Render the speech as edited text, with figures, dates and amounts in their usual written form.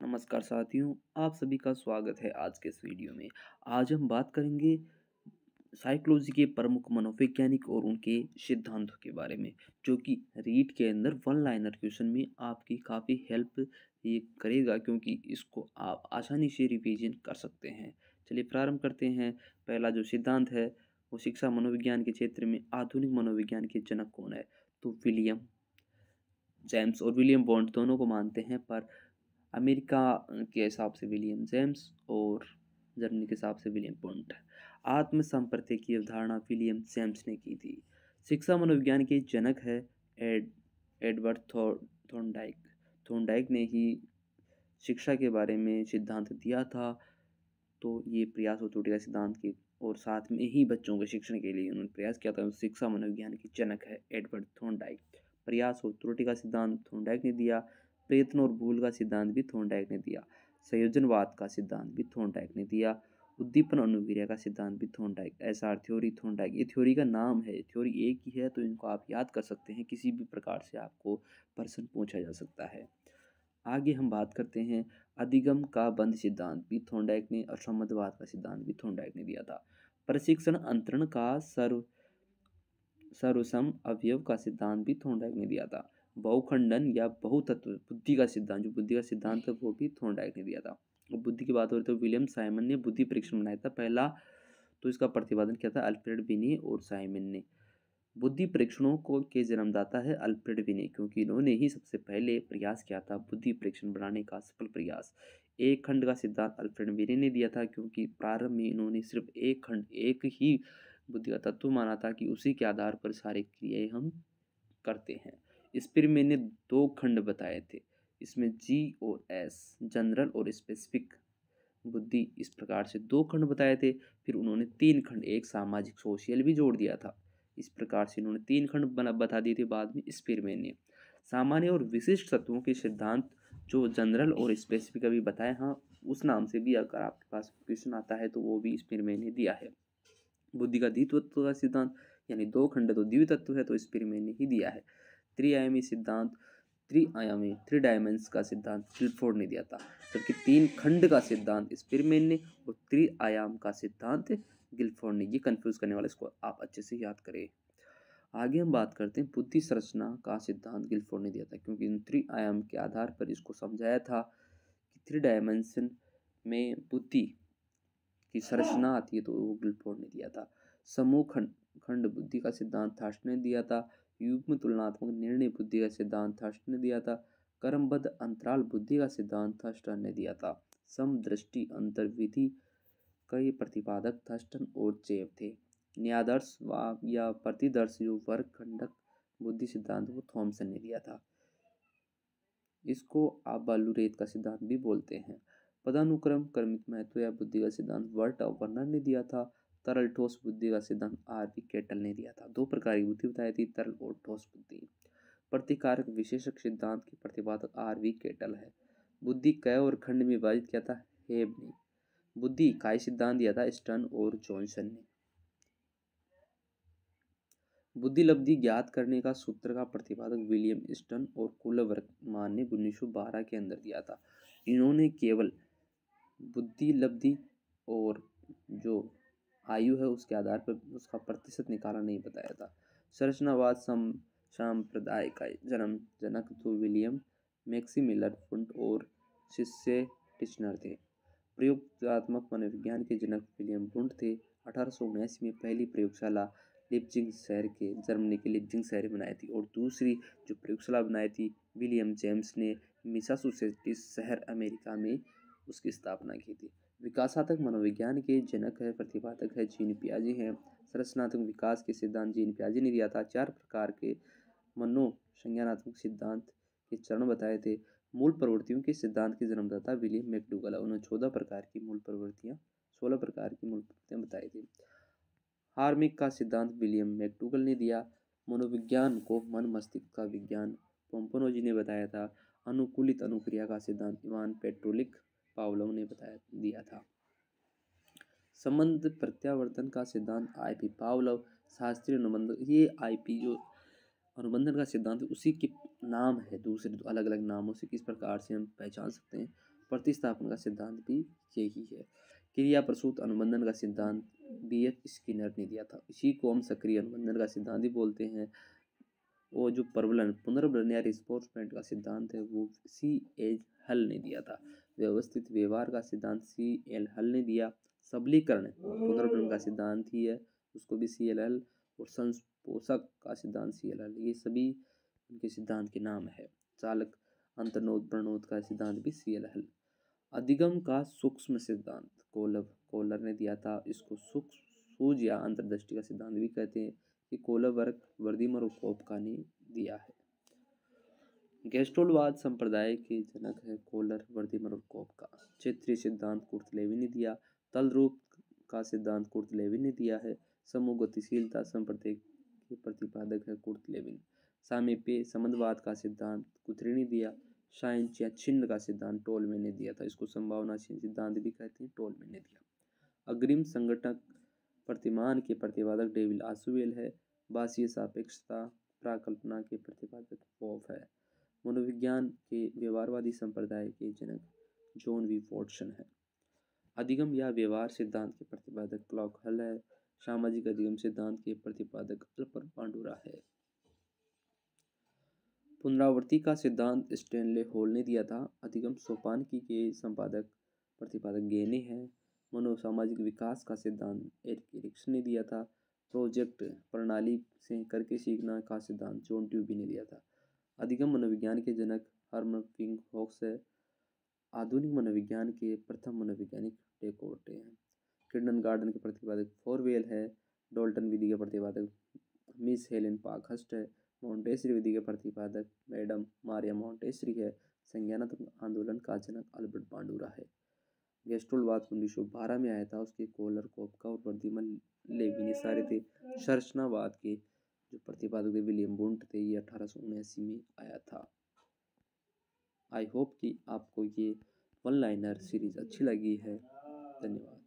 नमस्कार साथियों, आप सभी का स्वागत है आज के इस वीडियो में। आज हम बात करेंगे साइकोलॉजी के प्रमुख मनोवैज्ञानिक और उनके सिद्धांतों के बारे में, जो कि रीट के अंदर वन लाइनर क्वेश्चन में आपकी काफ़ी हेल्प ये करेगा, क्योंकि इसको आप आसानी से रिवीजन कर सकते हैं। चलिए प्रारंभ करते हैं। पहला जो सिद्धांत है वो शिक्षा मनोविज्ञान के क्षेत्र में आधुनिक मनोविज्ञान के जनक कौन है? तो विलियम जेम्स और विलियम बॉन्ड दोनों को मानते हैं, पर अमेरिका के हिसाब से विलियम जेम्स और जर्मनी के हिसाब से विलियम बॉन्ड। आत्म संपर्क की अवधारणा विलियम जेम्स ने की थी। शिक्षा मनोविज्ञान के जनक है एड एडवर्ड थॉर्नडाइक। थॉर्नडाइक ने ही शिक्षा के बारे में सिद्धांत दिया था। तो ये प्रयास और त्रुटि का सिद्धांत के और साथ में ही बच्चों के शिक्षण के लिए उन्होंने प्रयास किया था। शिक्षा मनोविज्ञान के जनक है एडवर्ड थॉर्नडाइक। प्रयास और त्रुटि का सिद्धांत थॉर्नडाइक ने दिया। प्रयत्न और भूल का सिद्धांत भी थॉर्नडाइक ने दिया। संयोजनवाद का सिद्धांत भी थॉर्नडाइक ने दिया। उद्दीपन अनुक्रिया का सिद्धांत भी थॉर्नडाइक। एसआर थ्योरी थॉर्नडाइक, ये थ्योरी का नाम है, थ्योरी एक ही है, तो इनको आप याद कर सकते हैं। किसी भी प्रकार से आपको प्रश्न पूछा जा सकता है। आगे हम बात करते हैं अधिगम का बंध सिद्धांत भी थॉर्नडाइक ने और संबंधवाद का सिद्धांत भी थॉर्नडाइक ने दिया था। प्रशिक्षण अंतरण का सर्वसम अवयव का सिद्धांत भी थॉर्नडाइक ने दिया था। बहुखंडन या बहुतत्व बुद्धि का सिद्धांत, जो बुद्धि का सिद्धांत है वो भी थॉर्नडाइक ने दिया था। और बुद्धि की बात हो रही तो विलियम साइमन ने बुद्धि परीक्षण बनाया था पहला। तो इसका प्रतिपादन किया था अल्फ्रेड बिने और साइमन ने। बुद्धि परीक्षणों को के जन्मदाता है अल्फ्रेड बिने, क्योंकि इन्होंने ही सबसे पहले प्रयास किया था बुद्धि परीक्षण बनाने का सफल प्रयास। एक खंड का सिद्धांत अल्फ्रेड बिने ने दिया था, क्योंकि प्रारंभ में इन्होंने सिर्फ एक खंड, एक ही बुद्धि का तत्व माना था कि उसी के आधार पर सारी क्रियाएं हम करते हैं। स्पिरमैन ने दो खंड बताए थे, इसमें जी और एस, जनरल और स्पेसिफिक बुद्धि, इस प्रकार से दो खंड बताए थे। फिर उन्होंने तीन खंड, एक सामाजिक सोशल भी जोड़ दिया था। इस प्रकार से इन्होंने तीन खंड बता दिए थे बाद में स्पिरमैन ने। सामान्य और विशिष्ट तत्वों के सिद्धांत जो जनरल और स्पेसिफिक अभी बताए, हाँ उस नाम से भी अगर आपके पास क्वेश्चन आता है तो वो भी स्पिरमैन ने दिया है। बुद्धि का द्वित्व का सिद्धांत, यानी दो खंड तो द्वितत्व है, तो स्पिरमैन ने ही दिया है। त्रिआयामी सिद्धांत, त्रिआयामी थ्री डायमेंस का सिद्धांत गिलफोर्ड ने दिया था, जबकि तीन खंड का सिद्धांत स्पिरमैन ने और त्रिआयाम का सिद्धांत गिलफोर्ड ने। ये कंफ्यूज करने वाला, इसको आप अच्छे से याद करें। आगे हम बात करते हैं बुद्धि संरचना का सिद्धांत गिलफोर्ड ने दिया था, क्योंकि इन त्रिआयाम के आधार पर इसको समझाया था कि थ्री डायमेंशन में बुद्धि की संरचना आती है, तो वो गिलफोर्ड ने दिया था। समूह खंड बुद्धि का सिद्धांत थर्स्ट ने दिया था। युग्म तुलनात्मक निर्णय बुद्धि का सिद्धांत थर्स्ट ने दिया था। क्रमबद्ध अंतराल बुद्धि का सिद्धांत थर्स्टन ने दिया था। समदृष्टि अंतर्विधि कई प्रतिपादक थर्स्टन और चेव थे। न्यायादर्श या प्रतिदर्श जो वर्ग खंडक बुद्धि सिद्धांत वो थॉमसन ने दिया था। इसको आप बालूरेत का सिद्धांत भी बोलते हैं। पदानुक्रम क्रमित महत्व या बुद्धि का सिद्धांत वर्ट और वर्नर ने दिया था। तरल ठोस बुद्धि का सिद्धांत आर.वी. केटल ने दिया था। दो प्रकार की बुद्धि बताई थी, तरल और ठोस बुद्धि। प्रतिकारक विशेषक सिद्धांत के प्रतिपादक आर.वी. केटल है। बुद्धि कय और खंड में विभाजित किया था हेब ने। बुद्धि इकाई सिद्धांत दिया था स्टर्न और जॉनसन ने। बुद्धि लब्धि ज्ञात करने का सूत्र का प्रतिपादक विलियम स्टर्न और कुलवर्मान ने 1912 के अंदर दिया था। इन्होंने केवल बुद्धि लब्धि और जो आयु है उसके आधार पर उसका प्रतिशत निकाला नहीं बताया था। संरचनावाद संप्रदाय का जन्म जनक तो विलियम मैक्सिमिलर वुंट और शिष्य टिचनर थे। प्रयोगात्मक मनोविज्ञान के जनक विलियम वुंट थे। 1879 में पहली प्रयोगशाला लिप्जिंग शहर के जर्मनी के लिप्जिंग शहर बनाई थी, और दूसरी जो प्रयोगशाला बनाई थी विलियम जेम्स ने मैसाचुसेट्स शहर अमेरिका में उसकी स्थापना की थी। विकासात्मक मनोविज्ञान के जनक है, प्रतिपादक है जीन पियाजे हैं। संरचनात्मक विकास के सिद्धांत जीन पियाजे ने दिया था। 4 प्रकार के मनोसंज्ञानात्मक सिद्धांत के चरण बताए थे। मूल प्रवृत्तियों के सिद्धांत के जन्मदाता विलियम मैकडूगल। उन्होंने 14 प्रकार की मूल प्रवृत्तियां 16 प्रकार की मूल प्रवृत्तियां बताई थी। हार्मिक का सिद्धांत विलियम मैकडूगल ने दिया। मनोविज्ञान को मन मस्तिष्क का विज्ञान पोम्पनोजी ने बताया था। अनुकूलित अनुक्रिया का सिद्धांत इवान पेट्रोलिक पावलोव ने बताया दिया था। संबंध प्रत्यावर्तन का सिद्धांत आई.पी. पावलोव। शास्त्रीय अनुबंध, ये आई.पी. जो अनुबंधन का सिद्धांत उसी के नाम है, दूसरे अलग अलग नामों से किस प्रकार से हम पहचान सकते हैं। प्रतिस्थापन का सिद्धांत भी यही है। क्रिया प्रसूत अनुबंधन का सिद्धांत B.F. स्किनर ने दिया था। इसी को हम सक्रिय अनुबंधन का सिद्धांत भी बोलते हैं। वो जो पुनर्वलन या रिस्पोर्समेंट का सिद्धांत है वो C.H. हल ने दिया था। व्यवस्थित व्यवहार का सिद्धांत C.L. हल ने दिया। सबलीकरण पुनर्वलन का सिद्धांत ही है, उसको भी C.L. हल, और संस्पोषक का सिद्धांत C.L. हल, ये सभी उनके सिद्धांत के नाम है। चालक अंतर्नोद प्रणोद का सिद्धांत भी C.L. हल। अधिगम का सूक्ष्म सिद्धांत कोलर ने दिया था। इसको सूझ या अंतर्दृष्टि का सिद्धांत भी कहते हैं। कि कोलरवर्ग वर्दीमर और कोपका ने दिया है। गेस्टोलवाद संप्रदाय के जनक है कोलर, वर्दीमर और कोपका। क्षेत्रीय सिद्धांत कुर्तलेवी ने दिया। तल रूप का सिद्धांत कुर्तलेवी ने दिया है। समूह गतिशीलता संप्रदाय के प्रतिपादक है कुर्तलेविन। सामीप्य संबंधवाद का सिद्धांत गुथरी ने दिया। साइंस या छिन्न का सिद्धांत टोलमे ने दिया था। इसको संभावना सिद्धांत भी कहते हैं, टोलमे ने दिया। अग्रिम संगठक प्रतिमान के प्रतिपादक डेविड आसुवेल है। बासीय सापेक्षता प्राकल्पना के प्रतिपादक वॉफ है। मनोविज्ञान के व्यवहारवादी संप्रदाय के जनक जॉन वी वॉटसन है। अधिगम या व्यवहार सिद्धांत के प्रतिपादक क्लॉक हल है। सामाजिक अधिगम सिद्धांत के प्रतिपादक अल्पर पांडुरा है। पुनरावृत्ति का सिद्धांत स्टैनले हॉल ने दिया था। अधिगम सोपानकी के संपादक प्रतिपादक गेने हैं। मनोसामाजिक विकास का सिद्धांत एरिक्सन ने दिया था। प्रोजेक्ट प्रणाली से करके सीखना का सिद्धांत जॉन ट्यूबी ने दिया था। अधिगम मनोविज्ञान के जनक हर्मन किंग हॉक्स है। आधुनिक मनोविज्ञान के प्रथम मनोवैज्ञानिक डेकोर्टे हैं। किंडरगार्टन के प्रतिपादक फोरवेल है। डॉल्टन विधि के प्रतिपादक मिस हेलेन पार्कहर्स्ट है। मॉन्टेसरी विधि के प्रतिपादक मैडम मारिया मॉन्टेसरी है। संज्ञानात्मक आंदोलन का जनक अल्बर्ट बांडुरा है। गेस्टोलवाद 1912 में आया था। उसके कोलर, कोपका और वर्दीमन लेवी ने सारे थे। संरचनावाद के जो प्रतिपादक थे विलियम वुंट थे। ये 1879 में आया था। आई होप कि आपको ये वन लाइनर सीरीज अच्छी लगी है। धन्यवाद।